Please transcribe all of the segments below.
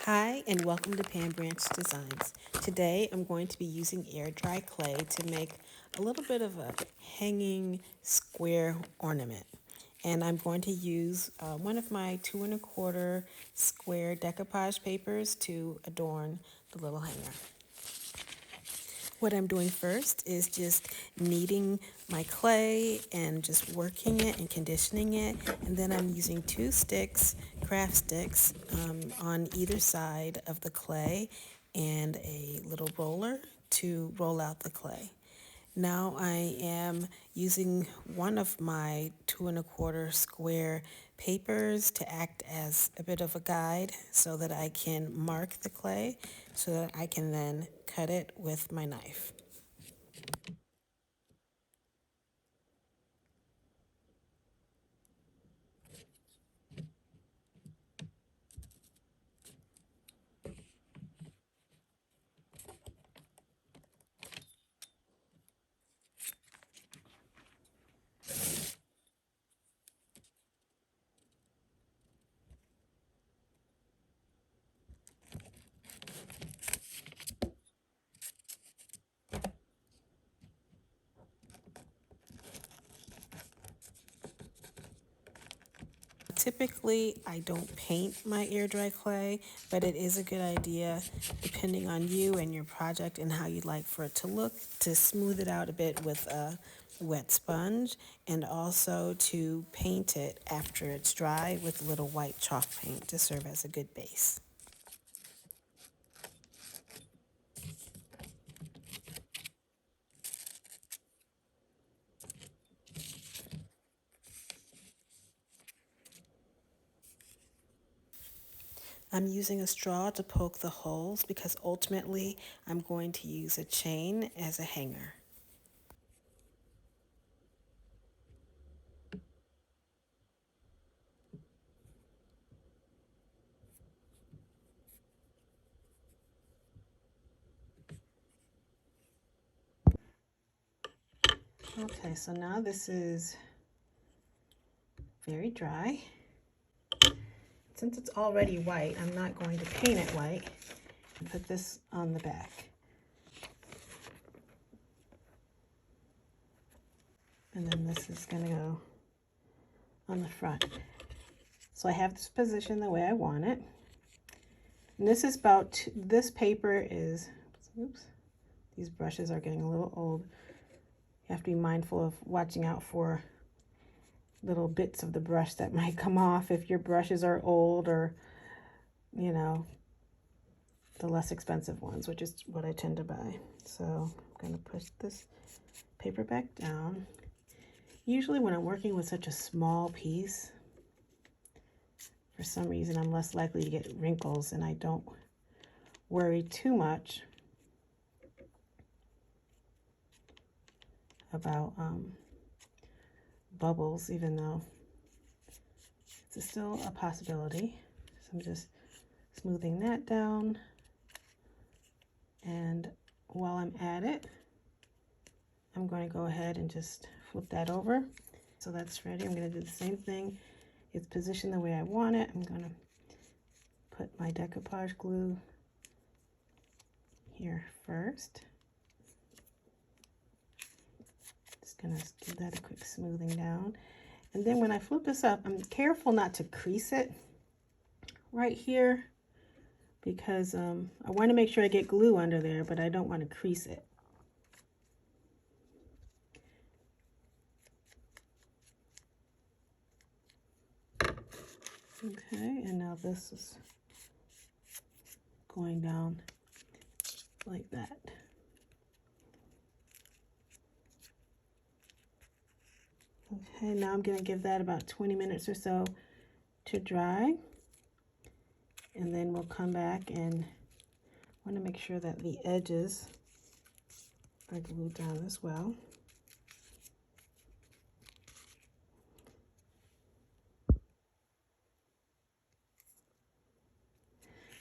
Hi and welcome to Pam Designs. Today I'm going to be using air dry clay to make a little bit of a hanging square ornament. And I'm going to use one of my 2¼ square decoupage papers to adorn the little hanger. What I'm doing first is just kneading my clay and just working it and conditioning it. And then I'm using 2 craft sticks, on either side of the clay and a little roller to roll out the clay. Now I am using one of my 2¼ square papers to act as a bit of a guide so that I can mark the clay so that I can then cut it with my knife. Typically, I don't paint my air dry clay, but it is a good idea, depending on you and your project and how you'd like for it to look, to smooth it out a bit with a wet sponge and also to paint it after it's dry with a little white chalk paint to serve as a good base. I'm using a straw to poke the holes because ultimately I'm going to use a chain as a hanger. Okay, so now this is very dry. Since it's already white, I'm not going to paint it white. Put this on the back. And then this is going to go on the front. So I have this positioned the way I want it. And this is about, this paper is, oops, these brushes are getting a little old. You have to be mindful of watching out for little bits of the brush that might come off if your brushes are old or, you know, the less expensive ones, which is what I tend to buy. So I'm going to push this paper back down. Usually when I'm working with such a small piece, for some reason I'm less likely to get wrinkles and I don't worry too much about bubbles, even though it's still a possibility. So I'm just smoothing that down, and while I'm at it, I'm going to go ahead and just flip that over. So that's ready. I'm going to do the same thing. It's positioned the way I want it. I'm going to put my decoupage glue here first. Just going to give that a quick smoothing down. And then when I flip this up, I'm careful not to crease it right here because I want to make sure I get glue under there, but I don't want to crease it. Okay, and now this is going down like that. Okay, now I'm going to give that about 20 minutes or so to dry. And then we'll come back and want to make sure that the edges are glued down as well.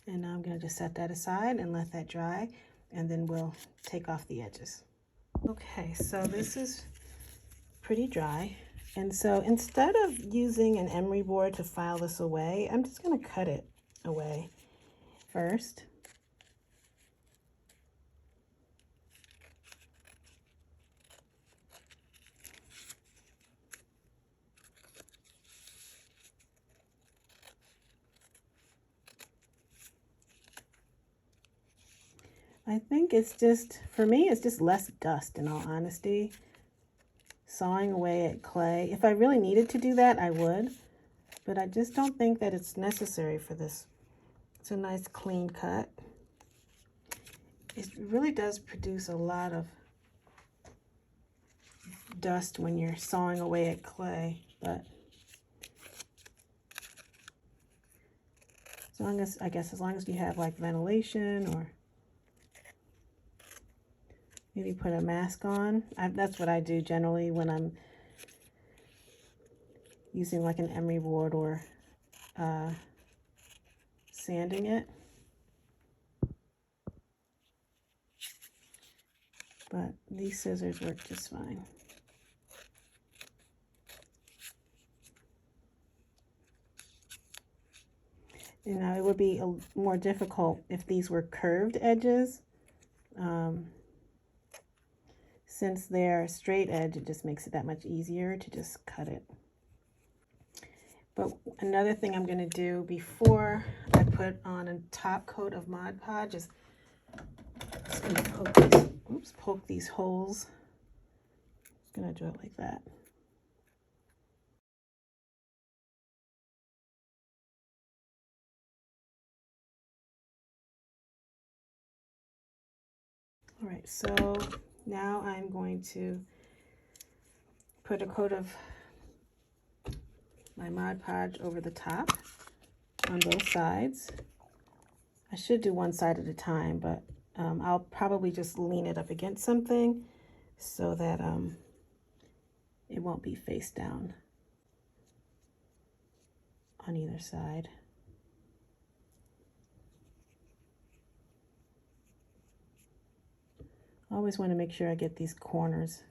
And now I'm going to just set that aside and let that dry, and then we'll take off the edges. Okay, so this is pretty dry. And so instead of using an emery board to file this away, I'm just going to cut it away. first. I think it's just, for me, it's just less dust, in all honesty. Sawing away at clay. If I really needed to do that, I would, but I just don't think that it's necessary for this. It's a nice clean cut. It really does produce a lot of dust when you're sawing away at clay, but as long as, I guess, as long as you have like ventilation, or maybe put a mask on. That's what I do generally when I'm using like an emery board or sanding it. But these scissors work just fine. You know, it would be more difficult if these were curved edges. Since they're straight edge, it just makes it that much easier to just cut it. But another thing I'm going to do before I put on a top coat of Mod Podge is just going to poke these holes. Just going to do it like that. All right, so now I'm going to put a coat of my Mod Podge over the top on both sides. I should do one side at a time, but I'll probably just lean it up against something so that it won't be face down on either side. I always want to make sure I get these corners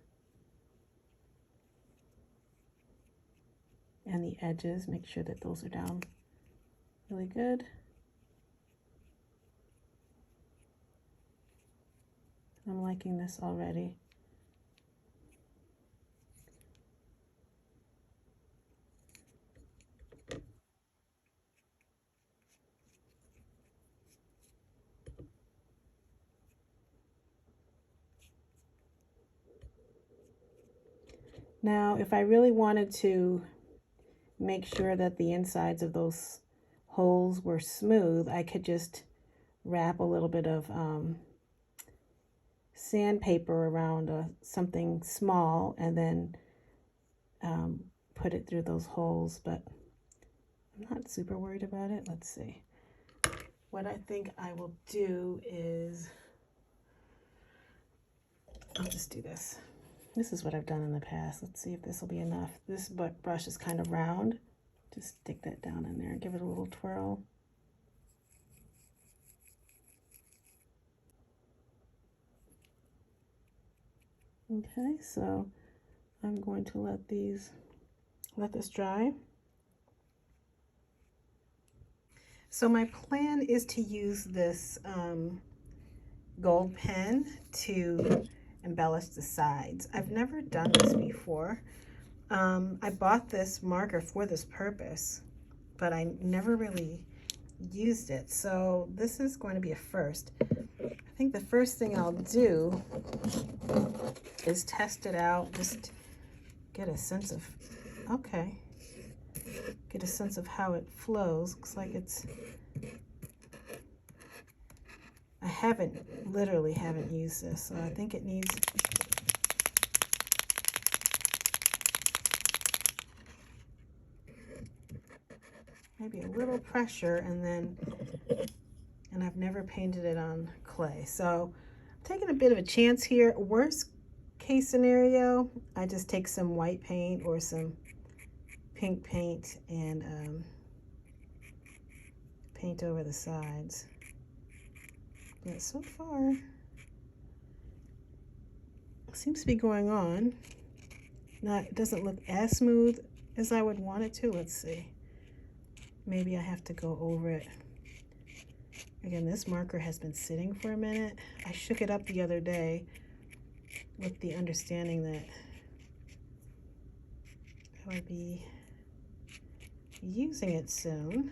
and the edges, make sure that those are down really good. I'm liking this already. Now, if I really wanted to make sure that the insides of those holes were smooth, I could just wrap a little bit of sandpaper around something small and then put it through those holes, but I'm not super worried about it. Let's see. What I think I will do is, I'll just do this. This is what I've done in the past. Let's see if this will be enough. This brush is kind of round. Just stick that down in there and give it a little twirl. Okay, so I'm going to let this dry. So my plan is to use this gold pen to embellish the sides. I've never done this before. I bought this marker for this purpose, but I never really used it. So this is going to be a first. I think the first thing I'll do is test it out, just get a sense of, okay, get a sense of how it flows. Looks like it's, I literally haven't used this, so I think it needs, maybe a little pressure, and I've never painted it on clay. So I'm taking a bit of a chance here. Worst case scenario, I just take some white paint or some pink paint and paint over the sides. But so far, it seems to be going on. It doesn't look as smooth as I would want it to. Let's see. Maybe I have to go over it Again, this marker has been sitting for a minute. I shook it up the other day with the understanding that I would be using it soon.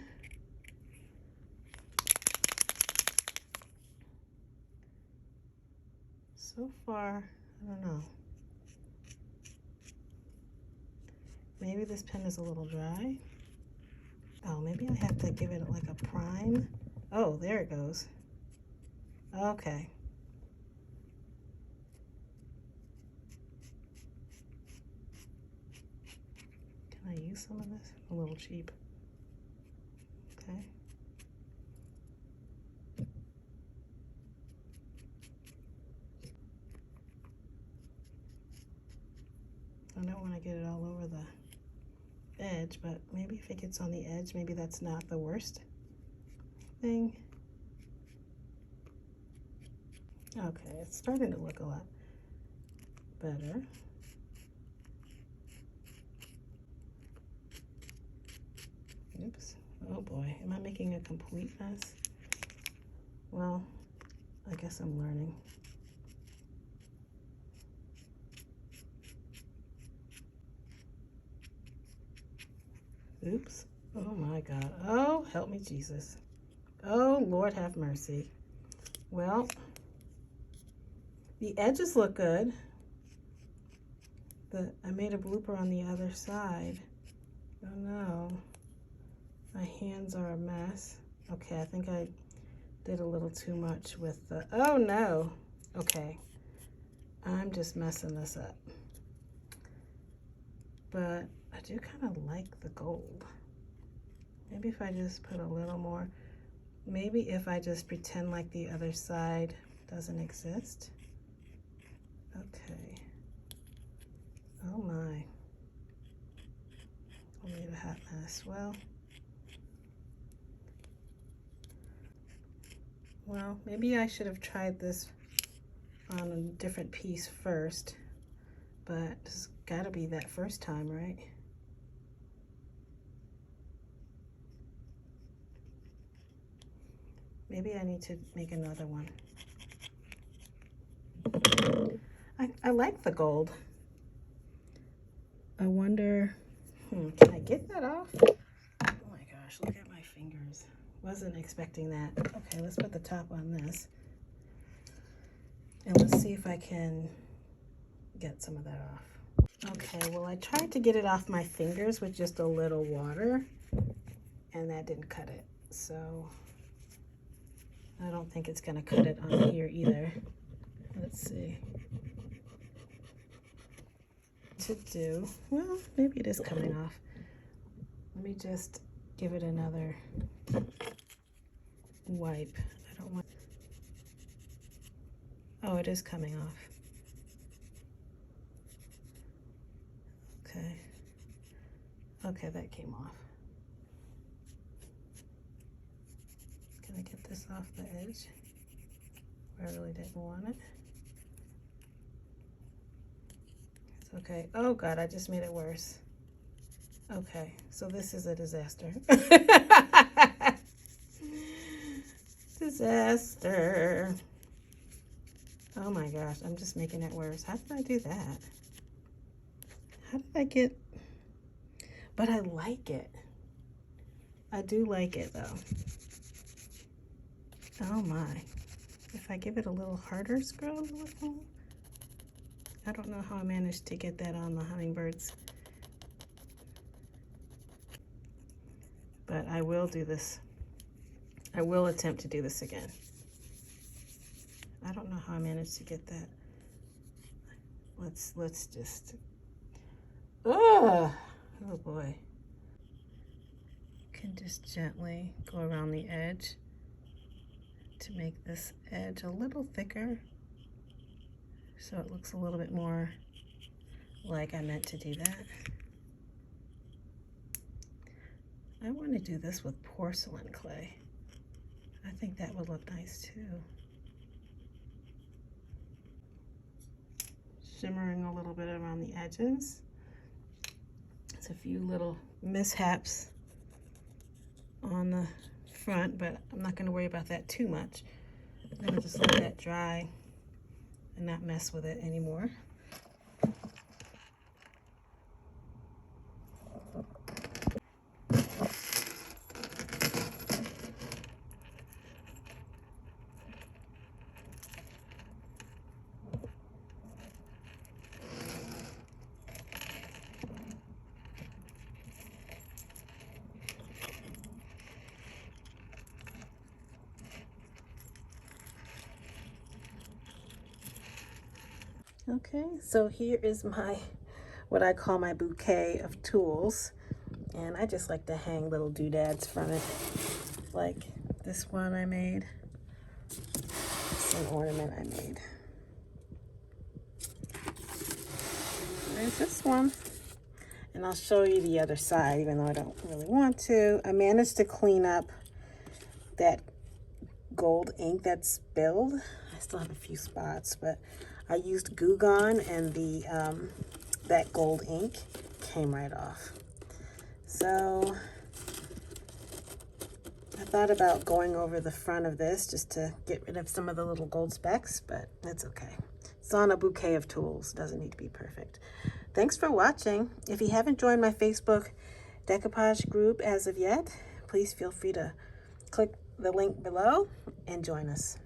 So far, I don't know. Maybe this pen is a little dry. Oh, maybe I have to give it like a prime. Oh, there it goes. Okay. Can I use some of this? A little cheap. Okay. I don't want to get it all over the edge, but maybe if it gets on the edge, maybe that's not the worst thing. Okay, it's starting to look a lot better. Oops. Oh boy, am I making a complete mess? Well, I guess I'm learning. Oops. Oh my God. Oh, help me, Jesus. Oh, Lord have mercy. Well, the edges look good. I made a blooper on the other side. Oh no. My hands are a mess. Okay, I think I did a little too much with the, oh no. Okay. I'm just messing this up. But I do kind of like the gold. Maybe if I just put a little more, maybe if I just pretend like the other side doesn't exist. Okay. Oh my. I made a hot mess. Well, maybe I should have tried this on a different piece first, but it's gotta be that first time, right? Maybe I need to make another one. I like the gold. I wonder, can I get that off? Oh my gosh, look at my fingers. Wasn't expecting that. Okay, let's put the top on this. And let's see if I can get some of that off. Okay, well I tried to get it off my fingers with just a little water, and that didn't cut it. So I don't think it's gonna cut it on here either. Let's see. To do, well, maybe it is coming off. Let me just give it another wipe. I don't want, oh, it is coming off. Okay. Okay, that came off. Can I get this off the edge where I really didn't want it? It's okay. Oh God, I just made it worse. Okay, so this is a disaster. Disaster. Oh my gosh, I'm just making it worse. How did I do that? How did I get, but I like it. I do like it though. Oh my. If I give it a little harder scrub, I don't know how I managed to get that on the hummingbirds. But I will do this. I will attempt to do this again. I don't know how I managed to get that. Let's just, oh boy. Can just gently go around the edge to make this edge a little thicker so it looks a little bit more like I meant to do that. I want to do this with porcelain clay. I think that would look nice too. Shimmering a little bit around the edges. It's a few little mishaps on the front, but I'm not going to worry about that too much. I'm going to just let that dry and not mess with it anymore. Okay, so here is what I call my bouquet of tools, and I just like to hang little doodads from it, like this one I made. It's an ornament I made. There's this one, and I'll show you the other side, even though I don't really want to. I managed to clean up that gold ink that's spilled. I still have a few spots, but I used Goo Gone, and that gold ink came right off. So I thought about going over the front of this just to get rid of some of the little gold specks, but it's okay. It's on a bouquet of tools. Doesn't need to be perfect. Thanks for watching. If you haven't joined my Facebook Decoupage group as of yet, please feel free to click the link below and join us.